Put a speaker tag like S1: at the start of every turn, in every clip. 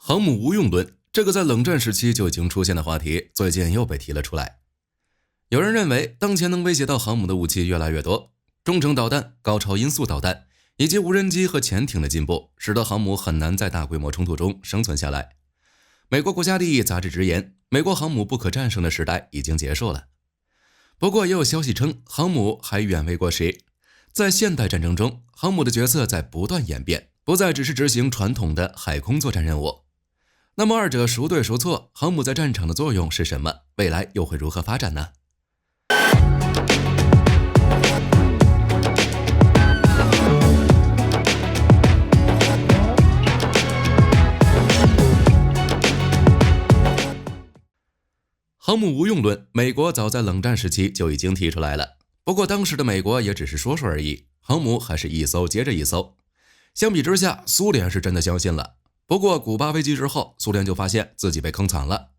S1: 航母无用论，这个在冷战时期就已经出现的话题，最近又被提了出来。有人认为，当前能威胁到航母的武器越来越多，中程导弹、高超音速导弹以及无人机和潜艇的进步，使得航母很难在大规模冲突中生存下来。美国国家利益杂志直言，美国航母不可战胜的时代已经结束了。不过也有消息称，航母还远未过时。在现代战争中，航母的角色在不断演变，不再只是执行传统的海空作战任务。那么二者孰对孰错？航母在战场的作用是什么？未来又会如何发展呢？航母无用论，美国早在冷战时期就已经提出来了。不过当时的美国也只是说说而已，航母还是一艘接着一艘。相比之下，苏联是真的相信了。不过古巴危机之后，苏联就发现自己被坑惨了。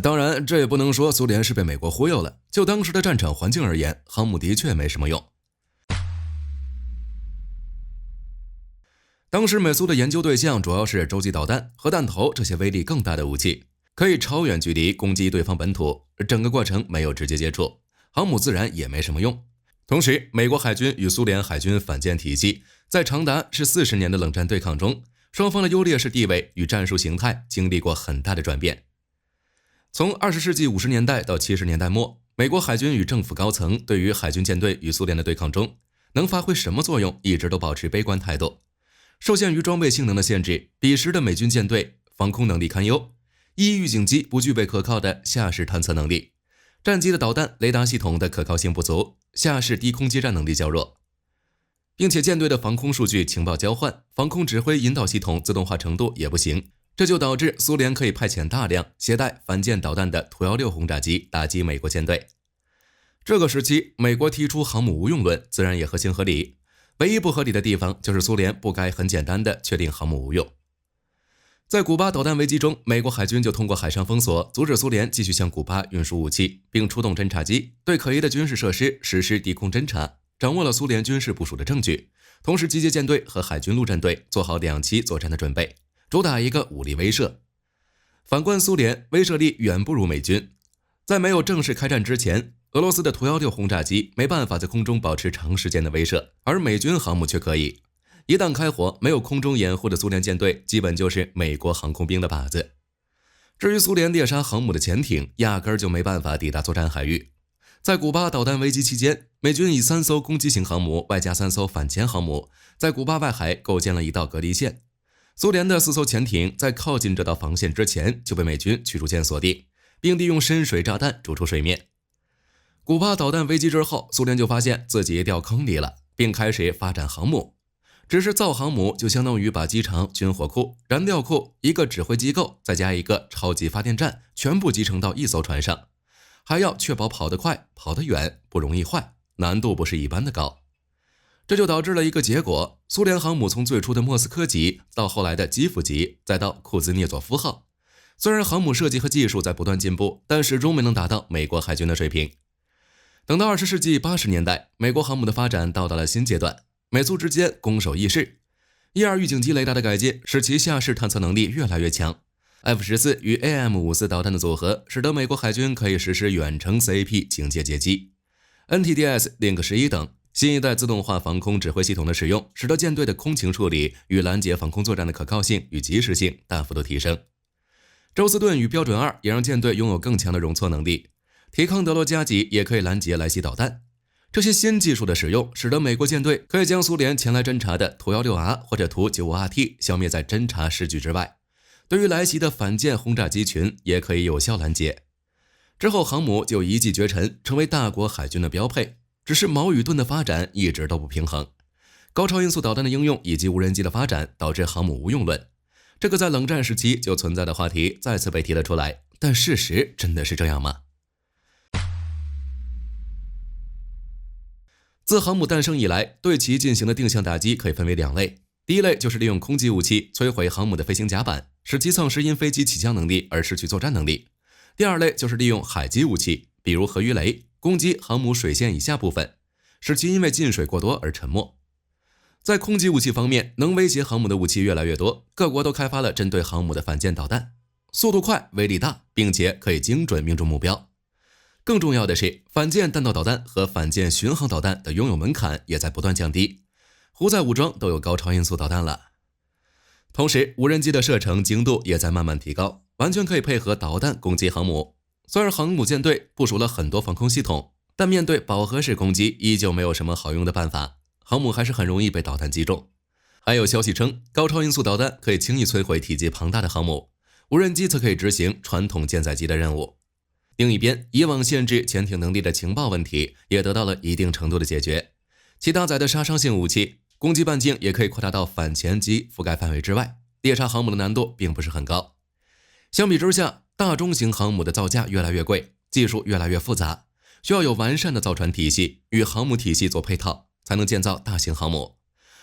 S1: 当然，这也不能说苏联是被美国忽悠了。就当时的战场环境而言，航母的确没什么用。当时美苏的研究对象主要是洲际导弹、核弹头这些威力更大的武器，可以超远距离攻击对方本土。整个过程没有直接接触，航母自然也没什么用。同时，美国海军与苏联海军反舰体系在长达40年的冷战对抗中，双方的优劣势地位与战术形态经历过很大的转变。从20世纪50年代到70年代末，美国海军与政府高层对于海军舰队与苏联的对抗中能发挥什么作用，一直都保持悲观态度。受限于装备性能的限制，彼时的美军舰队防空能力堪忧，预警机不具备可靠的下视探测能力，战机的导弹雷达系统的可靠性不足，下视低空接战能力较弱，并且舰队的防空数据情报交换、防空指挥引导系统自动化程度也不行，这就导致苏联可以派遣大量携带反舰导弹的图-16轰炸机打击美国舰队。这个时期，美国提出航母无用论，自然也合情合理。唯一不合理的地方就是苏联不该很简单的确定航母无用。在古巴导弹危机中，美国海军就通过海上封锁，阻止苏联继续向古巴运输武器，并出动侦察机对可疑的军事设施实施低空侦察，掌握了苏联军事部署的证据，同时集结舰队和海军陆战队做好2栖作战的准备，主打一个武力威慑。反观苏联，威慑力远不如美军。在没有正式开战之前，俄罗斯的图-16轰炸机没办法在空中保持长时间的威慑，而美军航母却可以。一旦开火，没有空中掩护的苏联舰队基本就是美国航空兵的靶子。至于苏联猎杀航母的潜艇，压根儿就没办法抵达作战海域。在古巴导弹危机期间，美军以3艘攻击型航母外加3艘反潜航母，在古巴外海构建了一道隔离线。苏联的4艘潜艇在靠近这道防线之前就被美军驱逐舰锁定，并利用深水炸弹逐出水面。古巴导弹危机之后，苏联就发现自己掉坑里了，并开始发展航母。只是造航母就相当于把机场、军火库、燃料库、一个指挥机构再加一个超级发电站全部集成到一艘船上，还要确保跑得快、跑得远，不容易坏，难度不是一般的高。这就导致了一个结果，苏联航母从最初的莫斯科级到后来的基辅级，再到库兹涅佐夫号。虽然航母设计和技术在不断进步，但始终没能达到美国海军的水平。等到20世纪80年代，美国航母的发展到达了新阶段，美苏之间攻守易势，1-2预警机雷达的改进使其下视探测能力越来越强。F-14与 AM-54导弹的组合，使得美国海军可以实施远程 CAP 警戒截击。NTDS Link 11等新一代自动化防空指挥系统的使用，使得舰队的空情处理与拦截防空作战的可靠性与及时性大幅度提升。周斯顿与标准2也让舰队拥有更强的容错能力，提康德罗加级也可以拦截来袭导弹。这些新技术的使用，使得美国舰队可以将苏联前来侦察的图-16R 或者图-95RT 消灭在侦察视距之外，对于来袭的反舰轰炸机群也可以有效拦截。之后航母就一骑绝尘，成为大国海军的标配。只是矛与盾的发展一直都不平衡，高超音速导弹的应用以及无人机的发展，导致航母无用论。这个在冷战时期就存在的话题再次被提了出来，但事实真的是这样吗？自航母诞生以来，对其进行的定向打击可以分为2类。第一类就是利用空击武器摧毁航母的飞行甲板，使其丧失因飞机起降能力而失去作战能力。第二类就是利用海基武器，比如核鱼雷，攻击航母水线以下部分，使其因为进水过多而沉没。在空击武器方面，能威胁航母的武器越来越多，各国都开发了针对航母的反舰导弹，速度快，威力大，并且可以精准命中目标。更重要的是，反舰弹道导弹和反舰巡航导弹的拥有门槛也在不断降低，胡塞武装都有高超音速导弹了。同时，无人机的射程精度也在慢慢提高，完全可以配合导弹攻击航母。虽然航母舰队部署了很多防空系统，但面对饱和式攻击依旧没有什么好用的办法，航母还是很容易被导弹击中。还有消息称，高超音速导弹可以轻易摧毁体积庞大的航母，无人机则可以执行传统舰载机的任务。另一边，以往限制潜艇能力的情报问题也得到了一定程度的解决，其搭载的杀伤性武器攻击半径也可以扩大到反潜机覆盖范围之外，猎杀航母的难度并不是很高。相比之下，大中型航母的造价越来越贵，技术越来越复杂，需要有完善的造船体系与航母体系做配套，才能建造大型航母，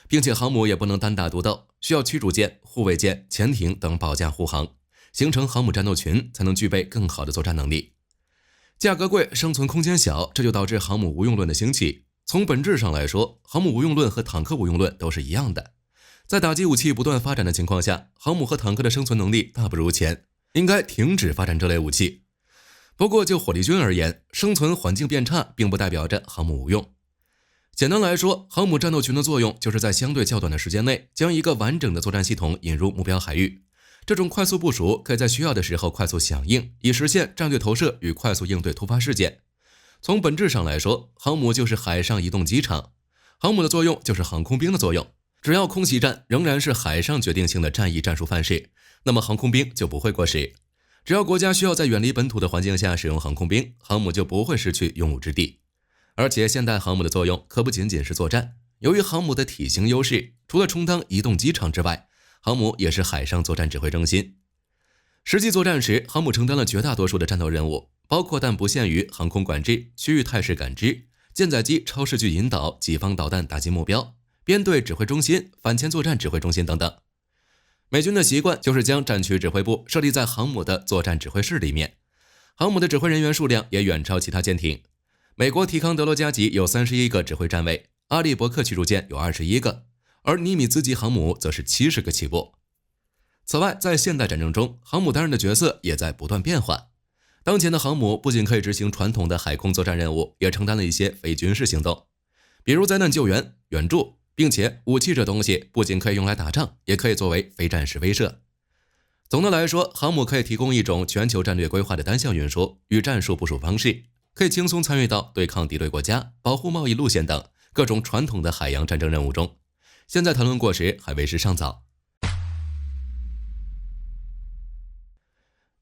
S1: 并且航母也不能单打独斗，需要驱逐舰、护卫舰、潜艇等保驾护航，形成航母战斗群，才能具备更好的作战能力。价格贵，生存空间小，这就导致航母无用论的兴起。从本质上来说，航母无用论和坦克无用论都是一样的。在打击武器不断发展的情况下，航母和坦克的生存能力大不如前，应该停止发展这类武器。不过就火力军而言，生存环境变差并不代表着航母无用。简单来说，航母战斗群的作用就是在相对较短的时间内，将一个完整的作战系统引入目标海域。这种快速部署可以在需要的时候快速响应，以实现战略投射与快速应对突发事件。从本质上来说，航母就是海上移动机场，航母的作用就是航空兵的作用。只要空袭战仍然是海上决定性的战役战术范式，那么航空兵就不会过时。只要国家需要在远离本土的环境下使用航空兵，航母就不会失去用武之地。而且现代航母的作用可不仅仅是作战，由于航母的体型优势，除了充当移动机场之外，航母也是海上作战指挥中心。实际作战时，航母承担了绝大多数的战斗任务，包括但不限于航空管制、区域态势感知、舰载机超视距引导、己方导弹打击目标、编队指挥中心、反潜作战指挥中心等等。美军的习惯就是将战区指挥部设立在航母的作战指挥室里面，航母的指挥人员数量也远超其他舰艇。美国提康德罗加级有31个指挥站位，阿利伯克驱逐舰有21个，而尼米兹级航母则是70个起步。此外，在现代战争中，航母担任的角色也在不断变化。当前的航母不仅可以执行传统的海空作战任务，也承担了一些非军事行动，比如灾难救援、援助，并且武器这东西不仅可以用来打仗，也可以作为非战时威慑。总的来说，航母可以提供一种全球战略规划的单向运输与战术部署方式，可以轻松参与到对抗敌对国家、保护贸易路线等各种传统的海洋战争任务中。现在谈论过时还为时尚早。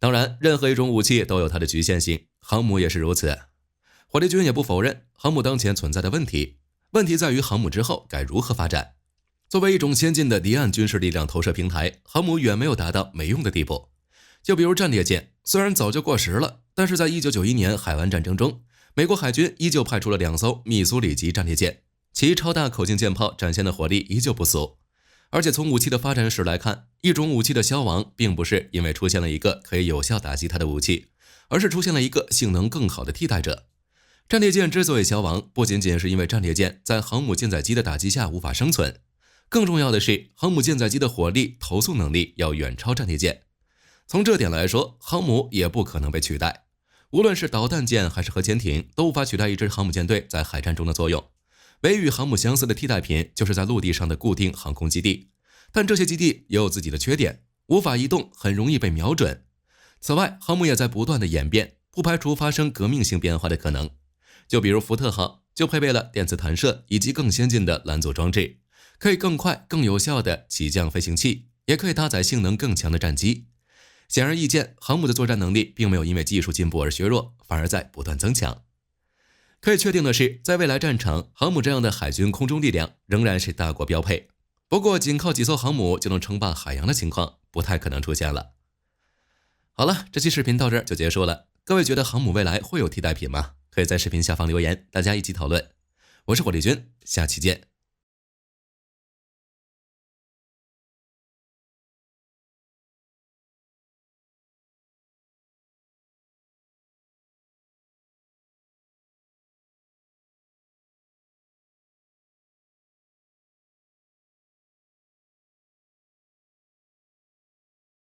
S1: 当然，任何一种武器都有它的局限性，航母也是如此。火力军也不否认航母当前存在的问题，问题在于航母之后该如何发展。作为一种先进的离岸军事力量投射平台，航母远没有达到没用的地步。就比如战列舰，虽然早就过时了，但是在1991年海湾战争中，美国海军依旧派出了2艘密苏里级战列舰，其超大口径舰炮展现的火力依旧不俗。而且从武器的发展史来看，一种武器的消亡并不是因为出现了一个可以有效打击它的武器，而是出现了一个性能更好的替代者。战列舰之所以消亡，不仅仅是因为战列舰在航母舰载机的打击下无法生存，更重要的是航母舰载机的火力投送能力要远超战列舰。从这点来说，航母也不可能被取代。无论是导弹舰还是核潜艇，都无法取代一支航母舰队在海战中的作用。唯与航母相似的替代品就是在陆地上的固定航空基地，但这些基地也有自己的缺点，无法移动，很容易被瞄准。此外，航母也在不断的演变，不排除发生革命性变化的可能。就比如福特号就配备了电磁弹射以及更先进的拦阻装置，可以更快更有效的起降飞行器，也可以搭载性能更强的战机。显而易见，航母的作战能力并没有因为技术进步而削弱，反而在不断增强。可以确定的是，在未来战场，航母这样的海军空中力量仍然是大国标配。不过，仅靠几艘航母就能称霸海洋的情况不太可能出现了。好了，这期视频到这儿就结束了。各位觉得航母未来会有替代品吗？可以在视频下方留言，大家一起讨论。我是火力军，下期见。